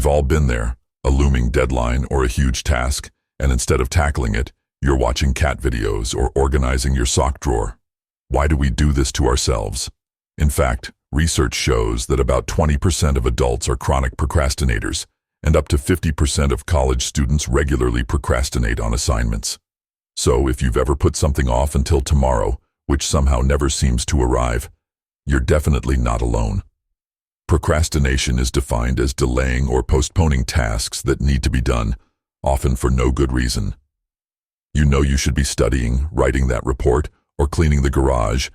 We've all been there, a looming deadline or a huge task, and instead of tackling it, you're watching cat videos or organizing your sock drawer. Why do we do this to ourselves? In fact, research shows that about 20% of adults are chronic procrastinators, and up to 50% of college students regularly procrastinate on assignments. So if you've ever put something off until tomorrow, which somehow never seems to arrive, you're definitely not alone. Procrastination is defined as delaying or postponing tasks that need to be done, often for no good reason. You know you should be studying, writing that report, or cleaning the garage,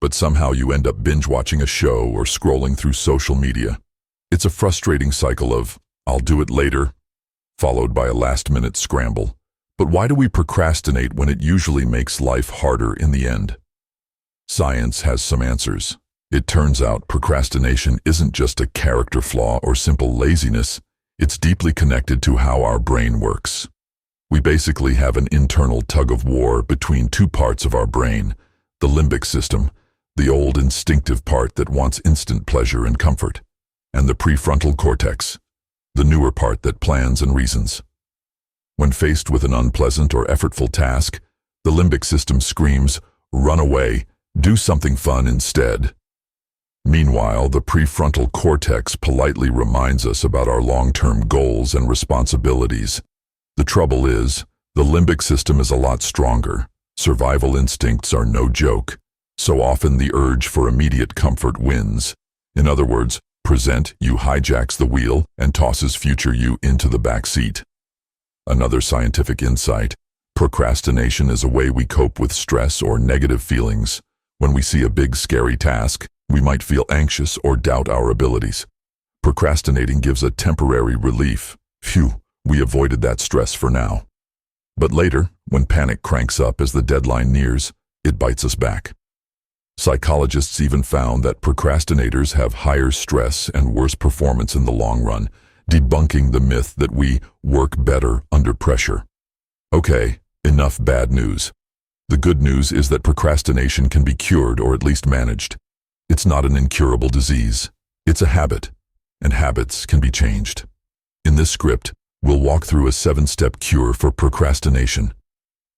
but somehow you end up binge-watching a show or scrolling through social media. It's a frustrating cycle of, "I'll do it later," followed by a last-minute scramble. But why do we procrastinate when it usually makes life harder in the end? Science has some answers. It turns out procrastination isn't just a character flaw or simple laziness. It's deeply connected to how our brain works. We basically have an internal tug-of-war between two parts of our brain, the limbic system, the old instinctive part that wants instant pleasure and comfort, and the prefrontal cortex, the newer part that plans and reasons. When faced with an unpleasant or effortful task, the limbic system screams, "Run away, do something fun instead." Meanwhile, the prefrontal cortex politely reminds us about our long-term goals and responsibilities. The trouble is, the limbic system is a lot stronger. Survival instincts are no joke. So often the urge for immediate comfort wins. In other words, present you hijacks the wheel and tosses future you into the back seat. Another scientific insight: procrastination is a way we cope with stress or negative feelings. When we see a big, scary task, we might feel anxious or doubt our abilities. Procrastinating gives a temporary relief. Phew, we avoided that stress for now. But later, when panic cranks up as the deadline nears, it bites us back. Psychologists even found that procrastinators have higher stress and worse performance in the long run, debunking the myth that we work better under pressure. Okay, enough bad news. The good news is that procrastination can be cured or at least managed. It's not an incurable disease. It's a habit, and habits can be changed. In this script, we'll walk through a 7-step cure for procrastination.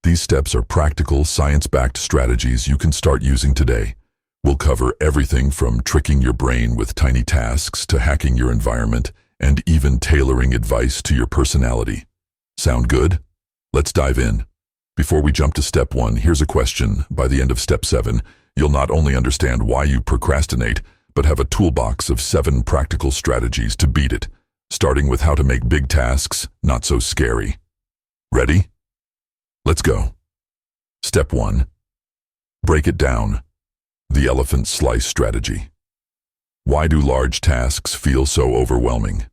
These steps are practical, science-backed strategies you can start using today. We'll cover everything from tricking your brain with tiny tasks to hacking your environment and even tailoring advice to your personality. Sound good? Let's dive in. Before we jump to step 1, here's a question. By the end of step 7, you'll not only understand why you procrastinate, but have a toolbox of 7 practical strategies to beat it, starting with how to make big tasks not so scary. Ready? Let's go. Step 1. Break it down. The elephant slice strategy. Why do large tasks feel so overwhelming?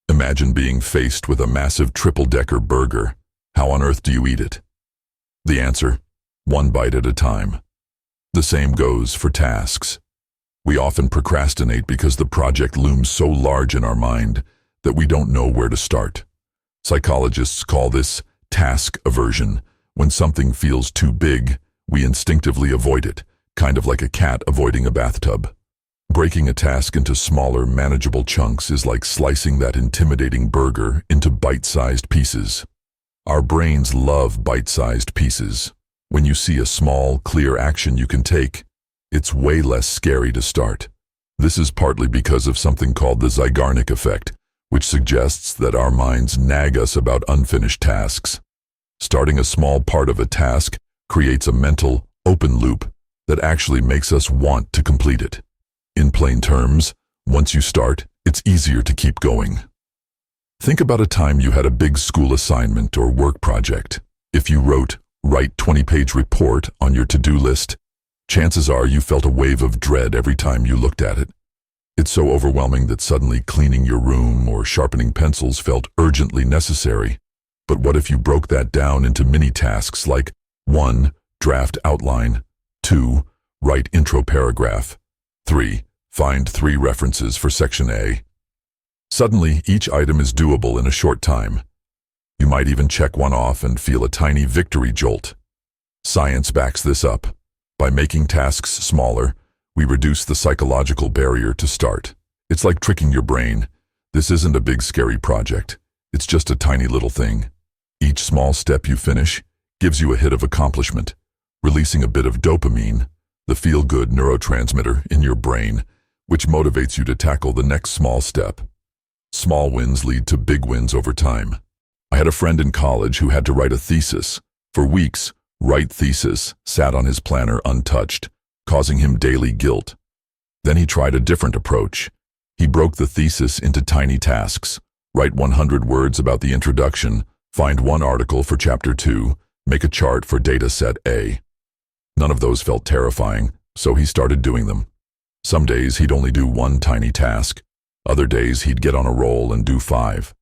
Imagine being faced with a massive triple-decker burger. How on earth do you eat it? The answer: one bite at a time. The same goes for tasks. We often procrastinate because the project looms so large in our mind that we don't know where to start. Psychologists call this task aversion. When something feels too big, we instinctively avoid it, kind of like a cat avoiding a bathtub. Breaking a task into smaller, manageable chunks is like slicing that intimidating burger into bite-sized pieces. Our brains love bite-sized pieces. When you see a small, clear action you can take, it's way less scary to start. This is partly because of something called the Zeigarnik effect, which suggests that our minds nag us about unfinished tasks. Starting a small part of a task creates a mental, open loop that actually makes us want to complete it. In plain terms, once you start, it's easier to keep going. Think about a time you had a big school assignment or work project. If you wrote, "Write 20-page report" on your to-do list, chances are you felt a wave of dread every time you looked at it. It's so overwhelming that suddenly cleaning your room or sharpening pencils felt urgently necessary. But what if you broke that down into mini tasks like 1. Draft outline, 2. Write intro paragraph, 3. Find 3 references for section A. Suddenly, each item is doable in a short time. You might even check one off and feel a tiny victory jolt. Science backs this up. By making tasks smaller, we reduce the psychological barrier to start. It's like tricking your brain. This isn't a big scary project. It's just a tiny little thing. Each small step you finish gives you a hit of accomplishment, releasing a bit of dopamine, the feel-good neurotransmitter in your brain, which motivates you to tackle the next small step. Small wins lead to big wins over time. I had a friend in college who had to write a thesis. For weeks, write thesis sat on his planner untouched, causing him daily guilt. Then he tried a different approach. He broke the thesis into tiny tasks. Write 100 words about the introduction, find one article for chapter 2, make a chart for data set A. None of those felt terrifying, so he started doing them. Some days he'd only do one tiny task. Other days he'd get on a roll and do 5.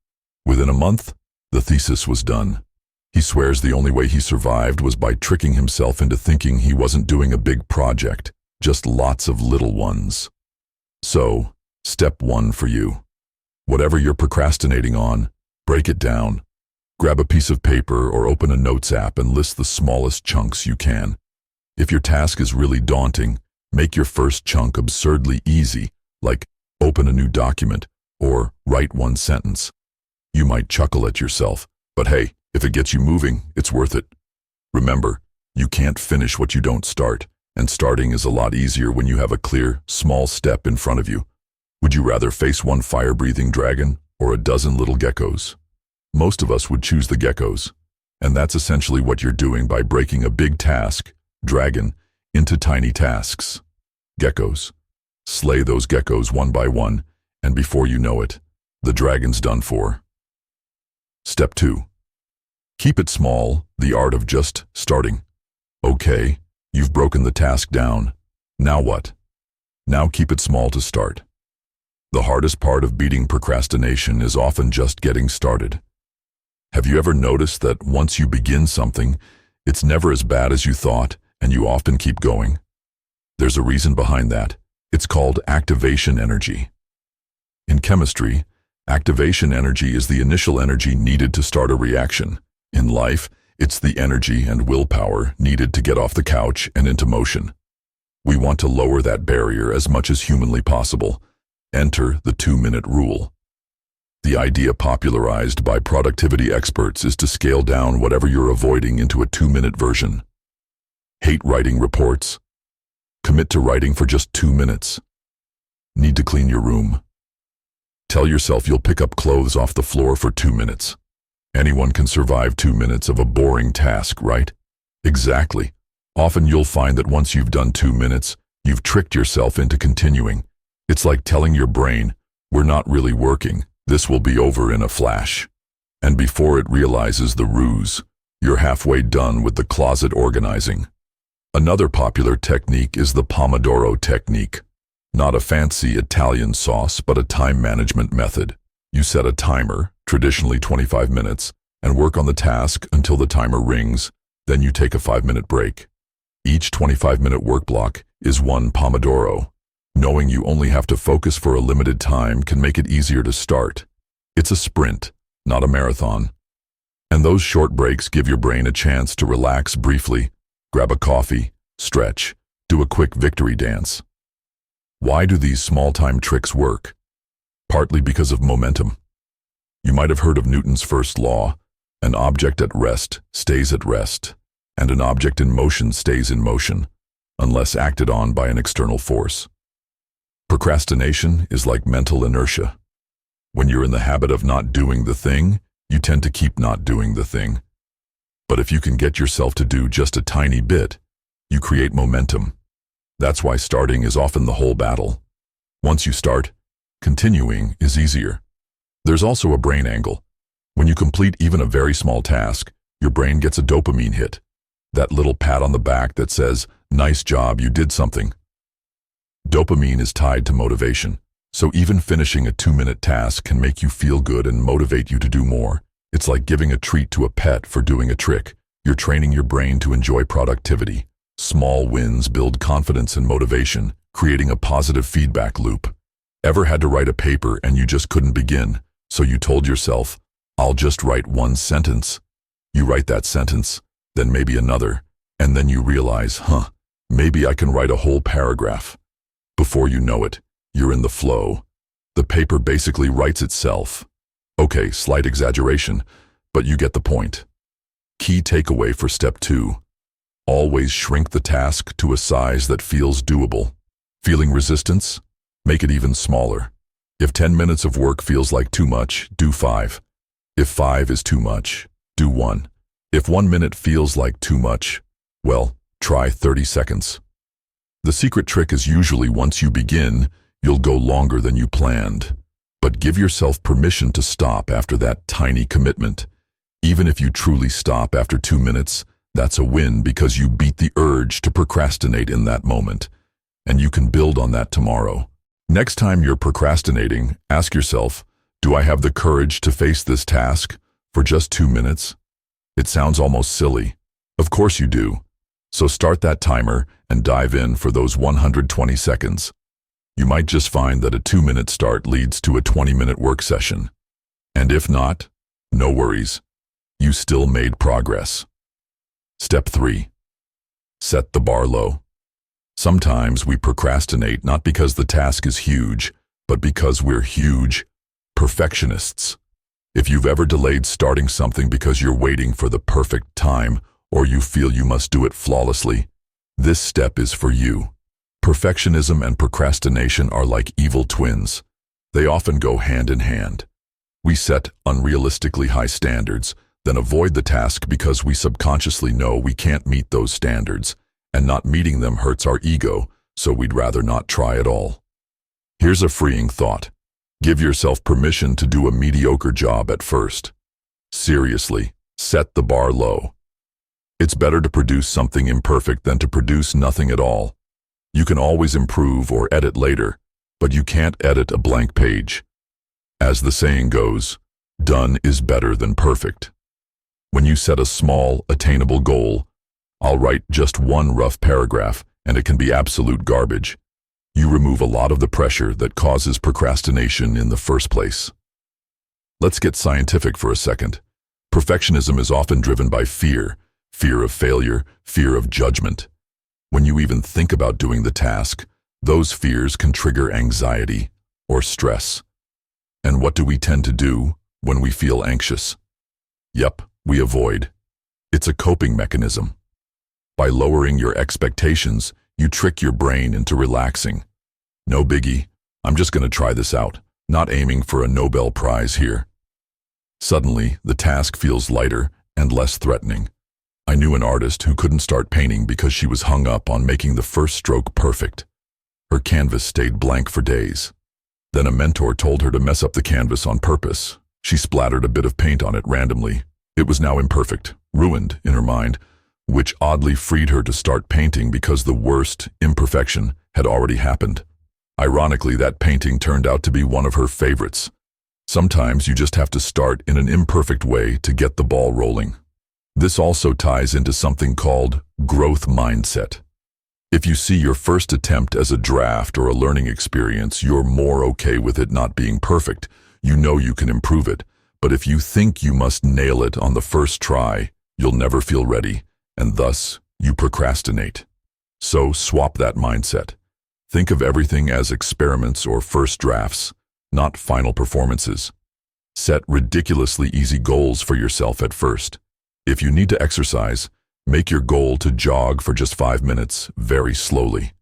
Within a month, the thesis was done. He swears the only way he survived was by tricking himself into thinking he wasn't doing a big project, just lots of little ones. So, step 1 for you. Whatever you're procrastinating on, break it down. Grab a piece of paper or open a notes app and list the smallest chunks you can. If your task is really daunting, make your first chunk absurdly easy, like open a new document or write one sentence. You might chuckle at yourself, but hey, if it gets you moving, it's worth it. Remember, you can't finish what you don't start, and starting is a lot easier when you have a clear, small step in front of you. Would you rather face one fire-breathing dragon or a dozen little geckos? Most of us would choose the geckos, and that's essentially what you're doing by breaking a big task, dragon, into tiny tasks. Geckos. Slay those geckos one by one, and before you know it, the dragon's done for. Step 2. Keep it small, the art of just starting. Okay, you've broken the task down. Now what? Now keep it small to start. The hardest part of beating procrastination is often just getting started. Have you ever noticed that once you begin something, it's never as bad as you thought, and you often keep going? There's a reason behind that. It's called activation energy. In chemistry, activation energy is the initial energy needed to start a reaction. In life, it's the energy and willpower needed to get off the couch and into motion. We want to lower that barrier as much as humanly possible. Enter the 2-minute rule. The idea popularized by productivity experts is to scale down whatever you're avoiding into a 2-minute version. Hate writing reports? Commit to writing for just 2 minutes. Need to clean your room? Tell yourself you'll pick up clothes off the floor for 2 minutes. Anyone can survive 2 minutes of a boring task, right? Exactly. Often you'll find that once you've done 2 minutes, you've tricked yourself into continuing. It's like telling your brain, we're not really working, this will be over in a flash. And before it realizes the ruse, you're halfway done with the closet organizing. Another popular technique is the Pomodoro technique. Not a fancy Italian sauce, but a time management method. You set a timer, traditionally 25 minutes, and work on the task until the timer rings, then you take a 5-minute break. Each 25-minute work block is one Pomodoro. Knowing you only have to focus for a limited time can make it easier to start. It's a sprint, not a marathon. And those short breaks give your brain a chance to relax briefly, grab a coffee, stretch, do a quick victory dance. Why do these small-time tricks work? Partly because of momentum. You might have heard of Newton's first law: an object at rest stays at rest, and an object in motion stays in motion, unless acted on by an external force. Procrastination is like mental inertia. When you're in the habit of not doing the thing, you tend to keep not doing the thing. But if you can get yourself to do just a tiny bit, you create momentum. That's why starting is often the whole battle. Once you start, continuing is easier. There's also a brain angle. When you complete even a very small task, your brain gets a dopamine hit. That little pat on the back that says, "Nice job, you did something." Dopamine is tied to motivation, so even finishing a 2-minute task can make you feel good and motivate you to do more. It's like giving a treat to a pet for doing a trick. You're training your brain to enjoy productivity. Small wins build confidence and motivation, creating a positive feedback loop. Ever had to write a paper and you just couldn't begin, so you told yourself, "I'll just write one sentence." You write that sentence, then maybe another, and then you realize, maybe I can write a whole paragraph. Before you know it, you're in the flow. The paper basically writes itself. Okay, slight exaggeration, but you get the point. Key takeaway for step 2. Always shrink the task to a size that feels doable. Feeling resistance? Make it even smaller. If 10 minutes of work feels like too much, do 5. If 5 is too much, do 1. If 1 minute feels like too much, well, try 30 seconds. The secret trick is usually once you begin, you'll go longer than you planned. But give yourself permission to stop after that tiny commitment. Even if you truly stop after 2 minutes, that's a win because you beat the urge to procrastinate in that moment. And you can build on that tomorrow. Next time you're procrastinating, ask yourself, do I have the courage to face this task for just 2 minutes? It sounds almost silly. Of course you do. So start that timer and dive in for those 120 seconds. You might just find that a 2-minute start leads to a 20-minute work session. And if not, no worries. You still made progress. Step 3. Set the bar low. Sometimes we procrastinate not because the task is huge, but because we're huge perfectionists. If you've ever delayed starting something because you're waiting for the perfect time or you feel you must do it flawlessly, this step is for you. Perfectionism and procrastination are like evil twins. They often go hand in hand. We set unrealistically high standards, then avoid the task because we subconsciously know we can't meet those standards, and not meeting them hurts our ego, so we'd rather not try at all. Here's a freeing thought. Give yourself permission to do a mediocre job at first. Seriously, set the bar low. It's better to produce something imperfect than to produce nothing at all. You can always improve or edit later, but you can't edit a blank page. As the saying goes, done is better than perfect. When you set a small, attainable goal, I'll write just one rough paragraph and it can be absolute garbage. You remove a lot of the pressure that causes procrastination in the first place. Let's get scientific for a second. Perfectionism is often driven by fear of failure, fear of judgment. When you even think about doing the task, those fears can trigger anxiety or stress. And what do we tend to do when we feel anxious? Yep, we avoid. It's a coping mechanism. By lowering your expectations, you trick your brain into relaxing. No biggie, I'm just going to try this out, not aiming for a Nobel Prize here. Suddenly, the task feels lighter and less threatening. I knew an artist who couldn't start painting because she was hung up on making the first stroke perfect. Her canvas stayed blank for days. Then a mentor told her to mess up the canvas on purpose. She splattered a bit of paint on it randomly. It was now imperfect, ruined in her mind, which oddly freed her to start painting because the worst imperfection had already happened. Ironically, that painting turned out to be one of her favorites. Sometimes you just have to start in an imperfect way to get the ball rolling. This also ties into something called growth mindset. If you see your first attempt as a draft or a learning experience, you're more okay with it not being perfect. You know you can improve it. But if you think you must nail it on the first try, you'll never feel ready, and thus you procrastinate. So swap that mindset. Think of everything as experiments or first drafts, not final performances. Set ridiculously easy goals for yourself at first. If you need to exercise, make your goal to jog for just 5 minutes, very slowly.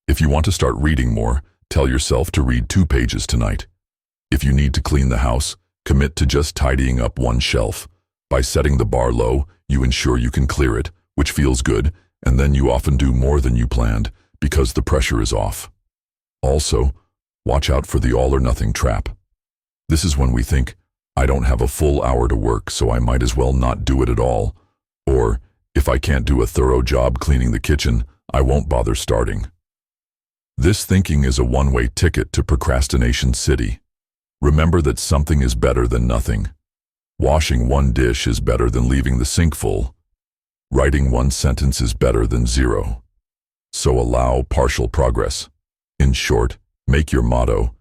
If you want to start reading more, tell yourself to read 2 pages tonight. If you need to clean the house, commit to just tidying up one shelf. By setting the bar low, you ensure you can clear it, which feels good, and then you often do more than you planned because the pressure is off. Also, watch out for the all-or-nothing trap. This is when we think, I don't have a full hour to work, so I might as well not do it at all. Or, if I can't do a thorough job cleaning the kitchen, I won't bother starting. This thinking is a one-way ticket to procrastination city. Remember that something is better than nothing. Washing one dish is better than leaving the sink full. Writing one sentence is better than 0. So allow partial progress. In short, make your motto.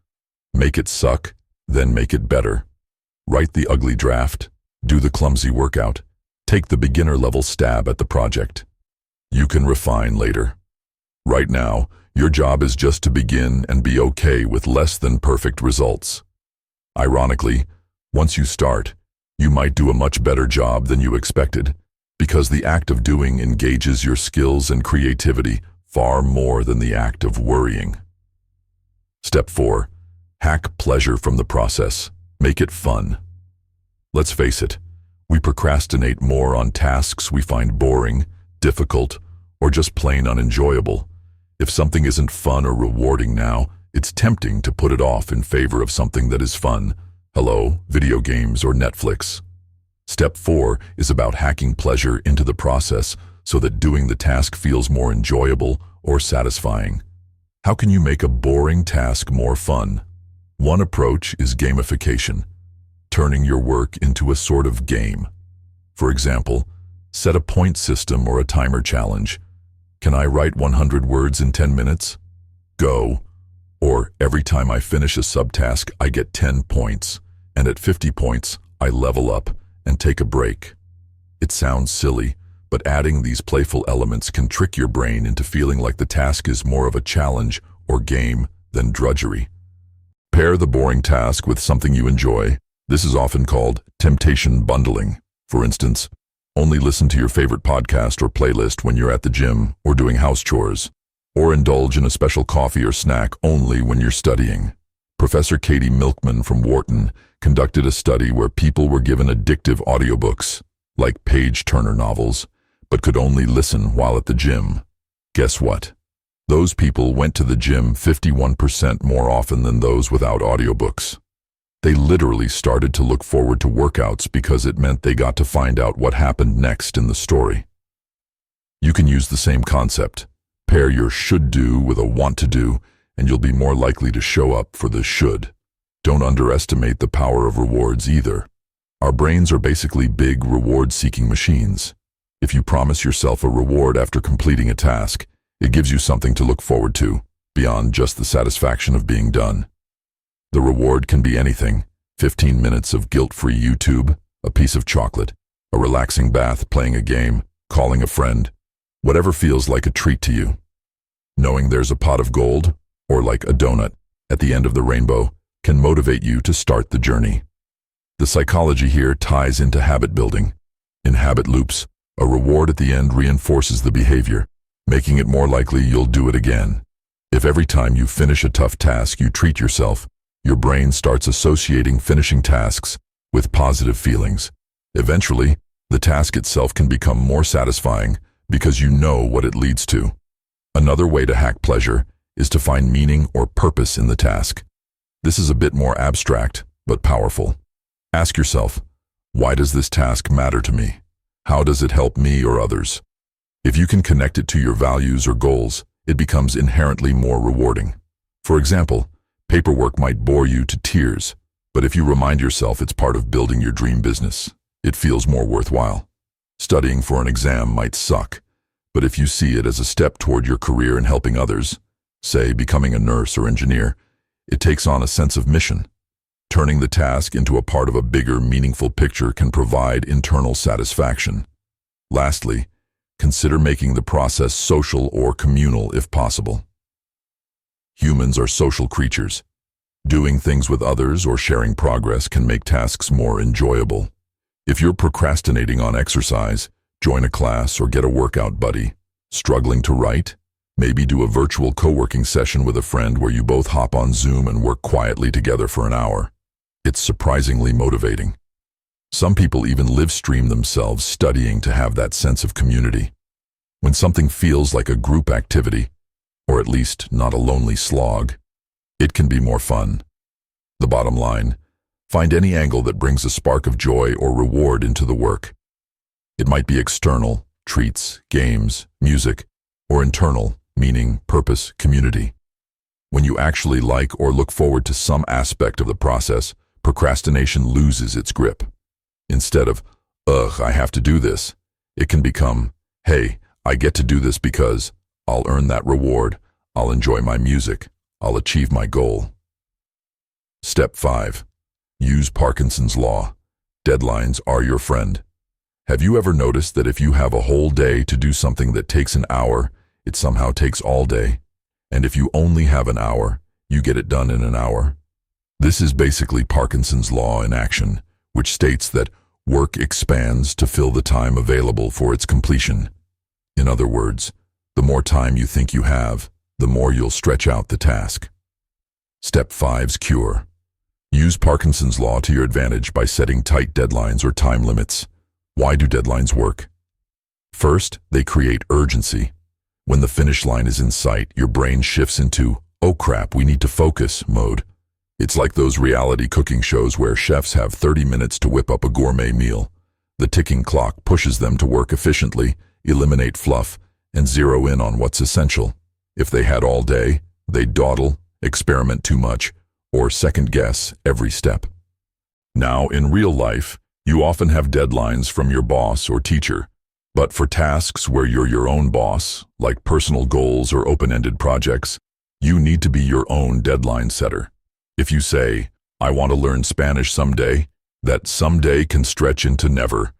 Make it suck, then make it better. Write the ugly draft, do the clumsy workout, take the beginner-level stab at the project. You can refine later. Right now, Your job is just to begin and be okay with less than perfect results. Ironically, once you start, you might do a much better job than you expected, because the act of doing engages your skills and creativity far more than the act of worrying. Step 4. Hack pleasure from the process. Make it fun. Let's face it, we procrastinate more on tasks we find boring, difficult, or just plain unenjoyable. If something isn't fun or rewarding now, it's tempting to put it off in favor of something that is fun. Hello, video games or Netflix. Step 4 is about hacking pleasure into the process so that doing the task feels more enjoyable or satisfying. How can you make a boring task more fun? One approach is gamification, turning your work into a sort of game. For example, set a point system or a timer challenge. Can I write 100 words in 10 minutes? Go. Or every time I finish a subtask, I get 10 points, and at 50 points, I level up and take a break. It sounds silly, but adding these playful elements can trick your brain into feeling like the task is more of a challenge or game than drudgery. Pair the boring task with something you enjoy. This is often called temptation bundling. For instance, only listen to your favorite podcast or playlist when you're at the gym or doing house chores, or indulge in a special coffee or snack only when you're studying. Professor Katie Milkman from Wharton conducted a study where people were given addictive audiobooks, like page-turner novels, but could only listen while at the gym. Guess what? Those people went to the gym 51% more often than those without audiobooks. They literally started to look forward to workouts because it meant they got to find out what happened next in the story. You can use the same concept. Pair your should do with a want to do, and you'll be more likely to show up for the should. Don't underestimate the power of rewards either. Our brains are basically big reward-seeking machines. If you promise yourself a reward after completing a task, it gives you something to look forward to, beyond just the satisfaction of being done. The reward can be anything: 15 minutes of guilt-free YouTube, a piece of chocolate, a relaxing bath, playing a game, calling a friend, whatever feels like a treat to you. Knowing there's a pot of gold, or like a donut, at the end of the rainbow, can motivate you to start the journey. The psychology here ties into habit building. In habit loops, a reward at the end reinforces the behavior, making it more likely you'll do it again. If every time you finish a tough task you treat yourself, your brain starts associating finishing tasks with positive feelings. Eventually, the task itself can become more satisfying because you know what it leads to. Another way to hack pleasure is to find meaning or purpose in the task. This is a bit more abstract, but powerful. Ask yourself, why does this task matter to me? How does it help me or others? If you can connect it to your values or goals, it becomes inherently more rewarding. For example, paperwork might bore you to tears, but if you remind yourself it's part of building your dream business, it feels more worthwhile. Studying for an exam might suck, but if you see it as a step toward your career and helping others, say becoming a nurse or engineer, it takes on a sense of mission. Turning the task into a part of a bigger, meaningful picture can provide internal satisfaction. Lastly, consider making the process social or communal if possible. Humans are social creatures. Doing things with others or sharing progress can make tasks more enjoyable. If you're procrastinating on exercise, join a class or get a workout buddy. Struggling to write? Maybe do a virtual co-working session with a friend where you both hop on Zoom and work quietly together for an hour. It's surprisingly motivating. Some people even live stream themselves studying to have that sense of community. When something feels like a group activity, or at least not a lonely slog, it can be more fun. The bottom line, find any angle that brings a spark of joy or reward into the work. It might be external, treats, games, music, or internal, meaning, purpose, community. When you actually like or look forward to some aspect of the process, procrastination loses its grip. Instead of, ugh, I have to do this, it can become, hey, I get to do this because I'll earn that reward, I'll enjoy my music, I'll achieve my goal. Step 5. Use Parkinson's Law. Deadlines are your friend. Have you ever noticed that if you have a whole day to do something that takes an hour, it somehow takes all day? And if you only have an hour, you get it done in an hour. This is basically Parkinson's law in action, which states that work expands to fill the time available for its completion. In other words, the more time you think you have, the more you'll stretch out the task. Step 5's cure. Use Parkinson's law to your advantage by setting tight deadlines or time limits. Why do deadlines work? First, they create urgency. When the finish line is in sight, your brain shifts into, "Oh crap, we need to focus" mode. It's like those reality cooking shows where chefs have 30 minutes to whip up a gourmet meal. The ticking clock pushes them to work efficiently, eliminate fluff, and zero in on what's essential. If they had all day, they'd dawdle, experiment too much, or second-guess every step. Now, in real life, you often have deadlines from your boss or teacher, but for tasks where you're your own boss, like personal goals or open-ended projects, you need to be your own deadline setter. If you say, "I want to learn Spanish someday," that someday can stretch into never.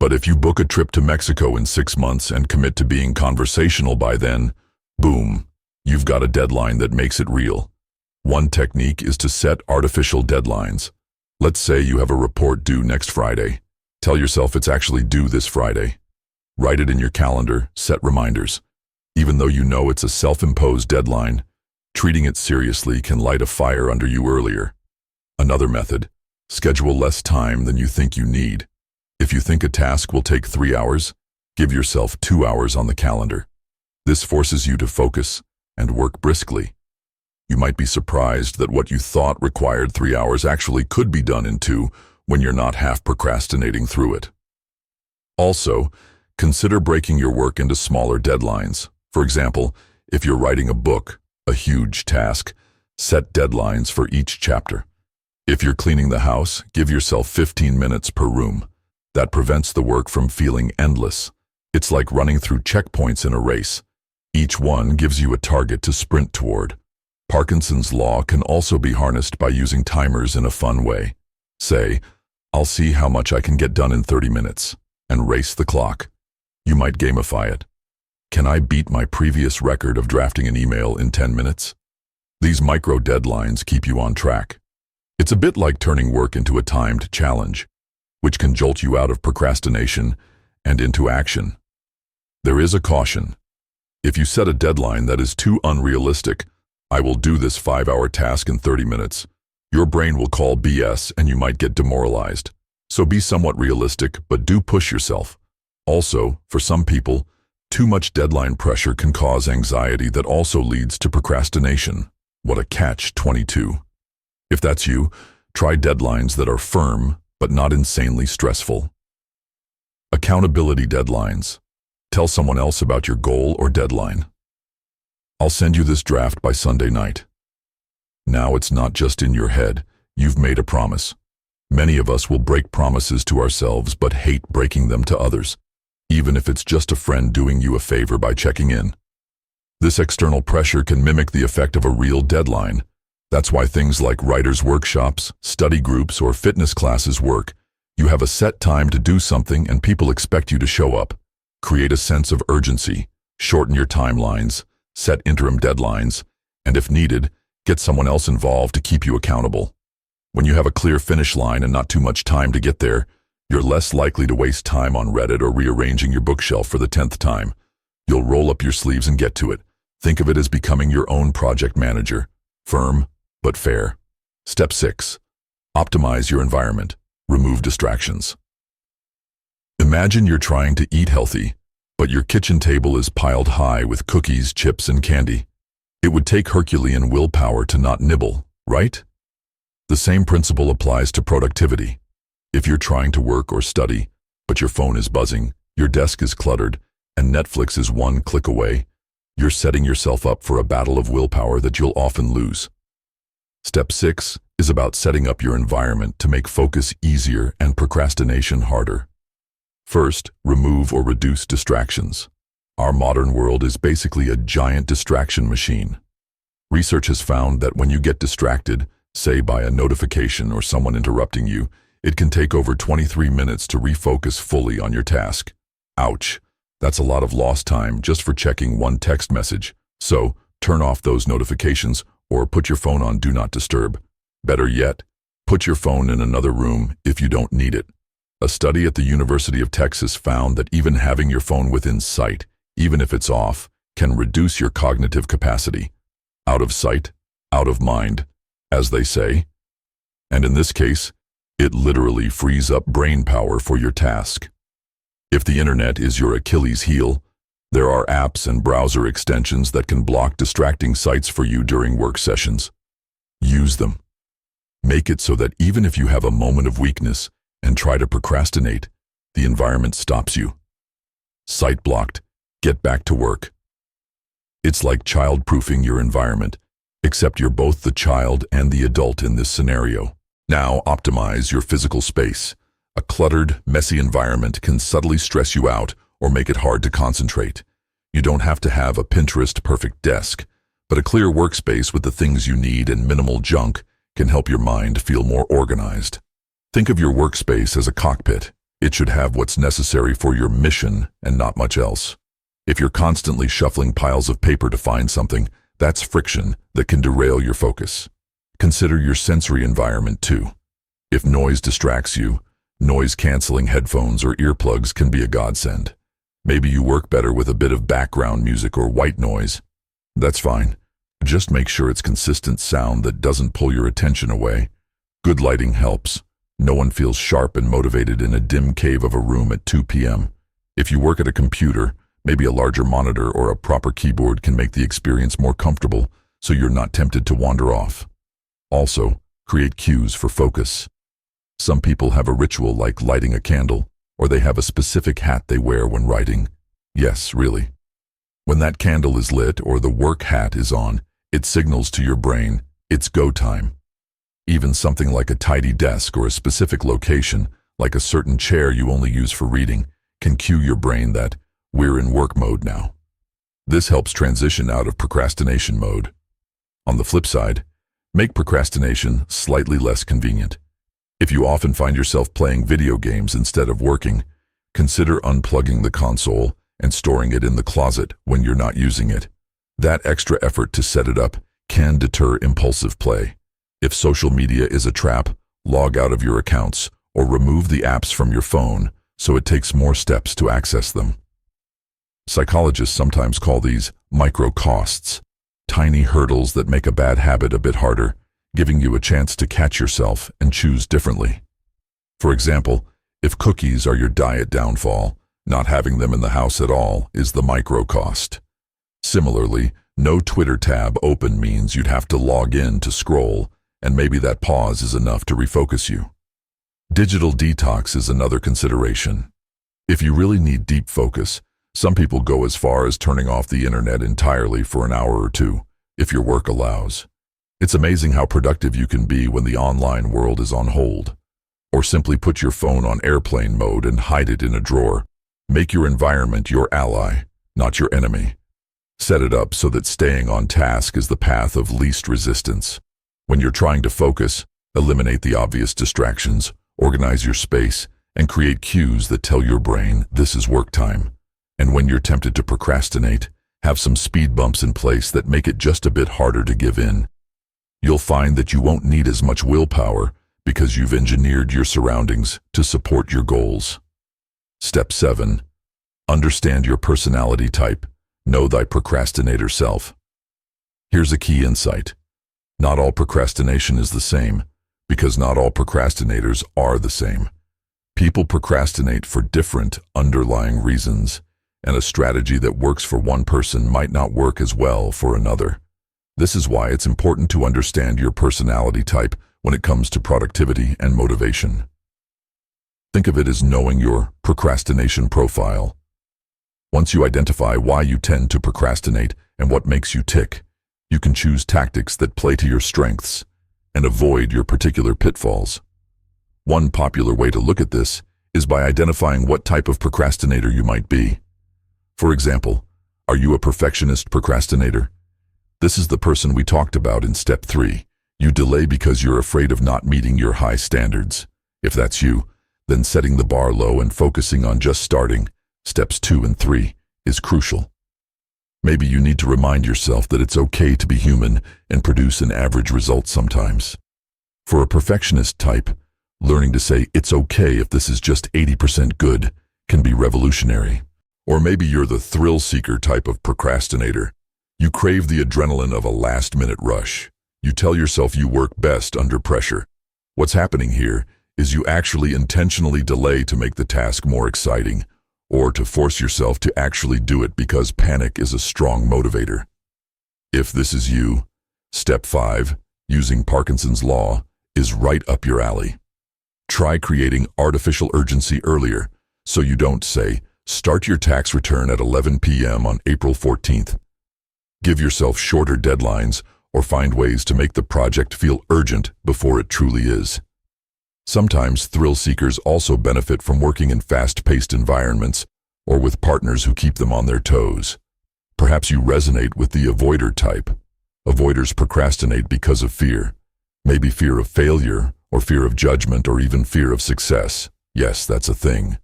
But if you book a trip to Mexico in 6 months and commit to being conversational by then, boom, you've got a deadline that makes it real. One technique is to set artificial deadlines. Let's say you have a report due next Friday. Tell yourself it's actually due this Friday. Write it in your calendar, set reminders. Even though you know it's a self-imposed deadline, treating it seriously can light a fire under you earlier. Another method, schedule less time than you think you need. If you think a task will take 3 hours, give yourself 2 hours on the calendar. This forces you to focus and work briskly. You might be surprised that what you thought required 3 hours actually could be done in 2 when you're not half procrastinating through it. Also, consider breaking your work into smaller deadlines. For example, if you're writing a book, a huge task, set deadlines for each chapter. If you're cleaning the house, give yourself 15 minutes per room. That prevents the work from feeling endless. It's like running through checkpoints in a race. Each one gives you a target to sprint toward. Parkinson's law can also be harnessed by using timers in a fun way. Say, "I'll see how much I can get done in 30 minutes, and race the clock. You might gamify it. Can I beat my previous record of drafting an email in 10 minutes? These micro deadlines keep you on track. It's a bit like turning work into a timed challenge, which can jolt you out of procrastination and into action. There is a caution. If you set a deadline that is too unrealistic, "I will do this 5-hour task in 30 minutes, your brain will call BS and you might get demoralized. So be somewhat realistic, but do push yourself. Also, for some people, too much deadline pressure can cause anxiety that also leads to procrastination. What a catch-22. If that's you, try deadlines that are firm but not insanely stressful. Accountability deadlines. Tell someone else about your goal or deadline. "I'll send you this draft by Sunday night." Now it's not just in your head, you've made a promise. Many of us will break promises to ourselves but hate breaking them to others, even if it's just a friend doing you a favor by checking in. This external pressure can mimic the effect of a real deadline. That's why things like writers' workshops, study groups, or fitness classes work. You have a set time to do something and people expect you to show up. Create a sense of urgency, shorten your timelines, set interim deadlines, and if needed, get someone else involved to keep you accountable. When you have a clear finish line and not too much time to get there, you're less likely to waste time on Reddit or rearranging your bookshelf for the 10th time. You'll roll up your sleeves and get to it. Think of it as becoming your own project manager. Firm, but fair. Step 6. Optimize your environment. Remove distractions. Imagine you're trying to eat healthy, but your kitchen table is piled high with cookies, chips, and candy. It would take Herculean willpower to not nibble, right? The same principle applies to productivity. If you're trying to work or study, but your phone is buzzing, your desk is cluttered, and Netflix is one click away, you're setting yourself up for a battle of willpower that you'll often lose. Step 6 is about setting up your environment to make focus easier and procrastination harder. First, remove or reduce distractions. Our modern world is basically a giant distraction machine. Research has found that when you get distracted, say by a notification or someone interrupting you, it can take over 23 minutes to refocus fully on your task. Ouch, that's a lot of lost time just for checking one text message. So, turn off those notifications or put your phone on Do Not Disturb. Better yet, put your phone in another room if you don't need it. A study at the University of Texas found that even having your phone within sight, even if it's off, can reduce your cognitive capacity. Out of sight, out of mind, as they say. And in this case, it literally frees up brain power for your task. If the internet is your Achilles heel, there are apps and browser extensions that can block distracting sites for you during work sessions. Use them. Make it so that even if you have a moment of weakness and try to procrastinate, the environment stops you. Site blocked, get back to work. It's like child-proofing your environment, except you're both the child and the adult in this scenario. Now optimize your physical space. A cluttered, messy environment can subtly stress you out or make it hard to concentrate. You don't have to have a Pinterest-perfect desk, but a clear workspace with the things you need and minimal junk can help your mind feel more organized. Think of your workspace as a cockpit. It should have what's necessary for your mission and not much else. If you're constantly shuffling piles of paper to find something, that's friction that can derail your focus. Consider your sensory environment too. If noise distracts you, noise-canceling headphones or earplugs can be a godsend. Maybe you work better with a bit of background music or white noise. That's fine. Just make sure it's consistent sound that doesn't pull your attention away. Good lighting helps. No one feels sharp and motivated in a dim cave of a room at 2 p.m. If you work at a computer, maybe a larger monitor or a proper keyboard can make the experience more comfortable so you're not tempted to wander off. Also, create cues for focus. Some people have a ritual like lighting a candle, or they have a specific hat they wear when writing. Yes, really. When that candle is lit or the work hat is on, it signals to your brain, it's go time. Even something like a tidy desk or a specific location, like a certain chair you only use for reading, can cue your brain that we're in work mode now. This helps transition out of procrastination mode. On the flip side, make procrastination slightly less convenient. If you often find yourself playing video games instead of working, consider unplugging the console and storing it in the closet when you're not using it. That extra effort to set it up can deter impulsive play. If social media is a trap, log out of your accounts or remove the apps from your phone so it takes more steps to access them. Psychologists sometimes call these micro-costs, tiny hurdles that make a bad habit a bit harder, giving you a chance to catch yourself and choose differently. For example, if cookies are your diet downfall, not having them in the house at all is the micro-cost. Similarly, no Twitter tab open means you'd have to log in to scroll, and maybe that pause is enough to refocus you. Digital detox is another consideration. If you really need deep focus, some people go as far as turning off the internet entirely for an hour or two, if your work allows. It's amazing how productive you can be when the online world is on hold. Or simply put your phone on airplane mode and hide it in a drawer. Make your environment your ally, not your enemy. Set it up so that staying on task is the path of least resistance. When you're trying to focus, eliminate the obvious distractions, organize your space, and create cues that tell your brain this is work time. And when you're tempted to procrastinate, have some speed bumps in place that make it just a bit harder to give in. You'll find that you won't need as much willpower because you've engineered your surroundings to support your goals. Step 7. Understand your personality type. Know thy procrastinator self. Here's a key insight. Not all procrastination is the same, because not all procrastinators are the same. People procrastinate for different underlying reasons, and a strategy that works for one person might not work as well for another. This is why it's important to understand your personality type when it comes to productivity and motivation. Think of it as knowing your procrastination profile. Once you identify why you tend to procrastinate and what makes you tick, you can choose tactics that play to your strengths and avoid your particular pitfalls. One popular way to look at this is by identifying what type of procrastinator you might be. For example, are you a perfectionist procrastinator? This is the person we talked about in Step 3. You delay because you're afraid of not meeting your high standards. If that's you, then setting the bar low and focusing on just starting, Steps 2 and 3, is crucial. Maybe you need to remind yourself that it's okay to be human and produce an average result sometimes. For a perfectionist type, learning to say it's okay if this is just 80% good can be revolutionary. Or maybe you're the thrill-seeker type of procrastinator. You crave the adrenaline of a last-minute rush. You tell yourself you work best under pressure. What's happening here is you actually intentionally delay to make the task more exciting, or to force yourself to actually do it because panic is a strong motivator. If this is you, step 5, using Parkinson's law, is right up your alley. Try creating artificial urgency earlier, so you don't say, start your tax return at 11 p.m. on April 14th. Give yourself shorter deadlines or find ways to make the project feel urgent before it truly is. Sometimes thrill seekers also benefit from working in fast-paced environments or with partners who keep them on their toes. Perhaps you resonate with the avoider type. Avoiders procrastinate because of fear. Maybe fear of failure, or fear of judgment, or even fear of success. Yes, that's a thing.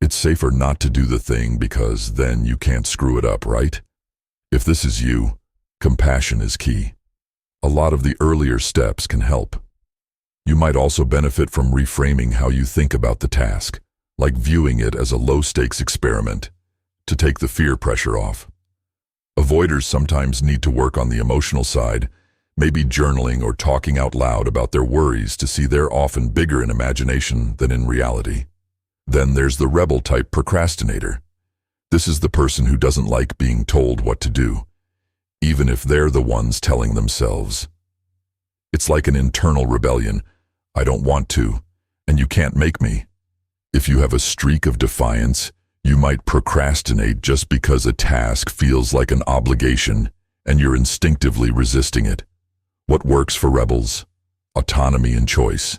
It's safer not to do the thing because then you can't screw it up, right? If this is you, compassion is key. A lot of the earlier steps can help. You might also benefit from reframing how you think about the task, like viewing it as a low-stakes experiment, to take the fear pressure off. Avoiders sometimes need to work on the emotional side, maybe journaling or talking out loud about their worries to see they're often bigger in imagination than in reality. Then there's the rebel-type procrastinator. This is the person who doesn't like being told what to do, even if they're the ones telling themselves. It's like an internal rebellion. I don't want to, and you can't make me. If you have a streak of defiance, you might procrastinate just because a task feels like an obligation and you're instinctively resisting it. What works for rebels? Autonomy and choice.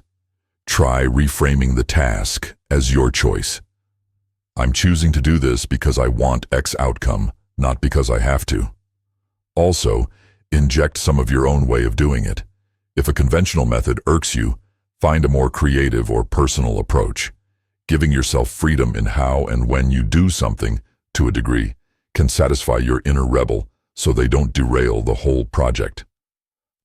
Try reframing the task as your choice. I'm choosing to do this because I want X outcome, not because I have to. Also, inject some of your own way of doing it. If a conventional method irks you, find a more creative or personal approach. Giving yourself freedom in how and when you do something, to a degree, can satisfy your inner rebel so they don't derail the whole project.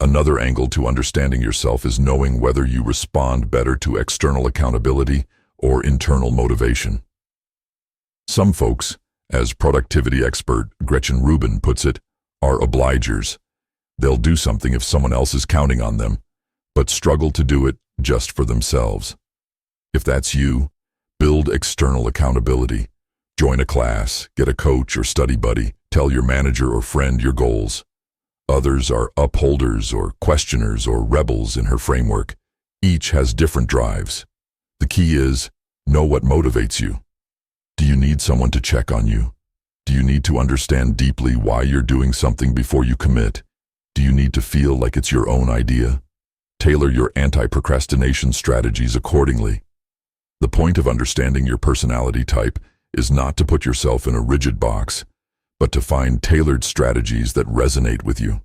Another angle to understanding yourself is knowing whether you respond better to external accountability or internal motivation. Some folks, as productivity expert Gretchen Rubin puts it, are obligers. They'll do something if someone else is counting on them, but struggle to do it just for themselves. If that's you, build external accountability. Join a class, get a coach or study buddy, tell your manager or friend your goals. Others are upholders or questioners or rebels in her framework. Each has different drives. The key is, know what motivates you. Do you need someone to check on you? Do you need to understand deeply why you're doing something before you commit? Do you need to feel like it's your own idea? Tailor your anti-procrastination strategies accordingly. The point of understanding your personality type is not to put yourself in a rigid box, but to find tailored strategies that resonate with you.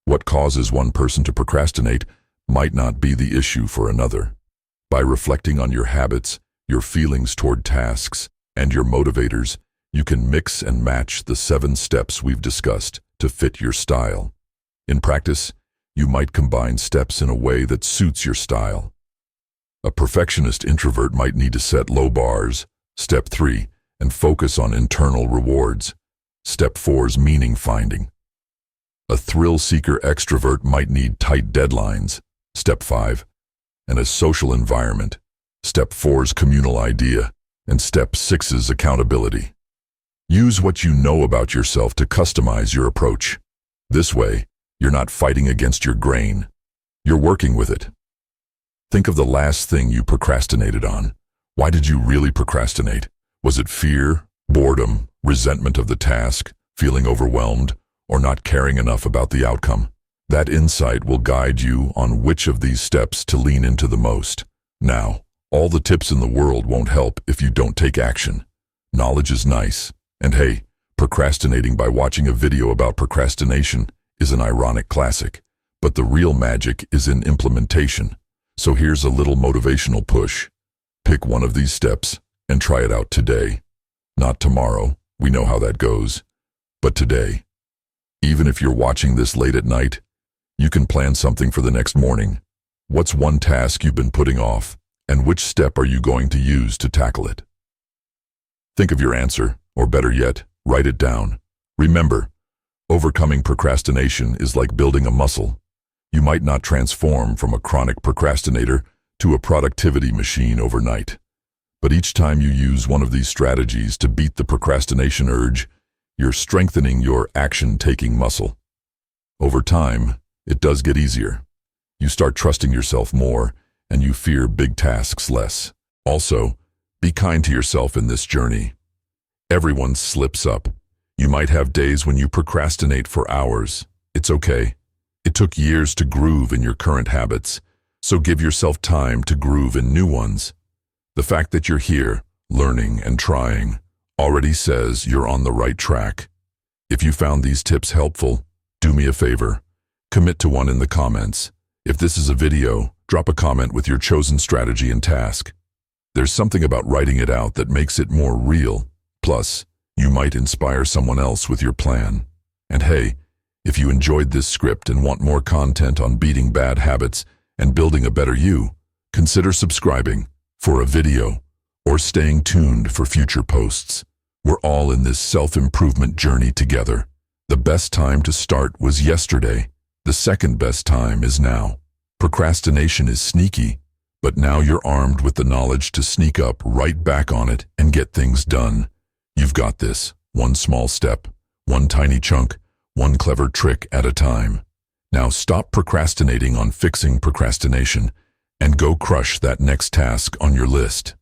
What causes one person to procrastinate might not be the issue for another. By reflecting on your habits, your feelings toward tasks, and your motivators, you can mix and match the 7 steps we've discussed to fit your style. In practice, you might combine steps in a way that suits your style. A perfectionist introvert might need to set low bars, step 3, and focus on internal rewards. Step 4's meaning finding. A thrill-seeker extrovert might need tight deadlines, step 5, and a social environment, step 4's communal idea, and step 6's accountability. Use what you know about yourself to customize your approach. This way, you're not fighting against your grain. You're working with it. Think of the last thing you procrastinated on. Why did you really procrastinate? Was it fear, boredom, resentment of the task, feeling overwhelmed, or not caring enough about the outcome? That insight will guide you on which of these steps to lean into the most. Now, all the tips in the world won't help if you don't take action. Knowledge is nice, and hey, procrastinating by watching a video about procrastination is an ironic classic, but the real magic is in implementation. So here's a little motivational push. Pick one of these steps and try it out today. Not tomorrow, we know how that goes, but today. Even if you're watching this late at night, you can plan something for the next morning. What's one task you've been putting off, and which step are you going to use to tackle it? Think of your answer, or better yet, write it down. Remember, overcoming procrastination is like building a muscle. You might not transform from a chronic procrastinator to a productivity machine overnight. But each time you use one of these strategies to beat the procrastination urge, you're strengthening your action-taking muscle. Over time, it does get easier. You start trusting yourself more, and you fear big tasks less. Also, be kind to yourself in this journey. Everyone slips up. You might have days when you procrastinate for hours. It's okay. It took years to groove in your current habits, so give yourself time to groove in new ones. The fact that you're here, learning and trying, already says you're on the right track. If you found these tips helpful, do me a favor. Commit to one in the comments. If this is a video, drop a comment with your chosen strategy and task. There's something about writing it out that makes it more real. Plus, you might inspire someone else with your plan. And hey, if you enjoyed this script and want more content on beating bad habits and building a better you, consider subscribing for a video or staying tuned for future posts. We're all in this self-improvement journey together. The best time to start was yesterday. The second best time is now. Procrastination is sneaky, but now you're armed with the knowledge to sneak up right back on it and get things done. You've got this, one small step, one tiny chunk, one clever trick at a time. Now stop procrastinating on fixing procrastination and go crush that next task on your list.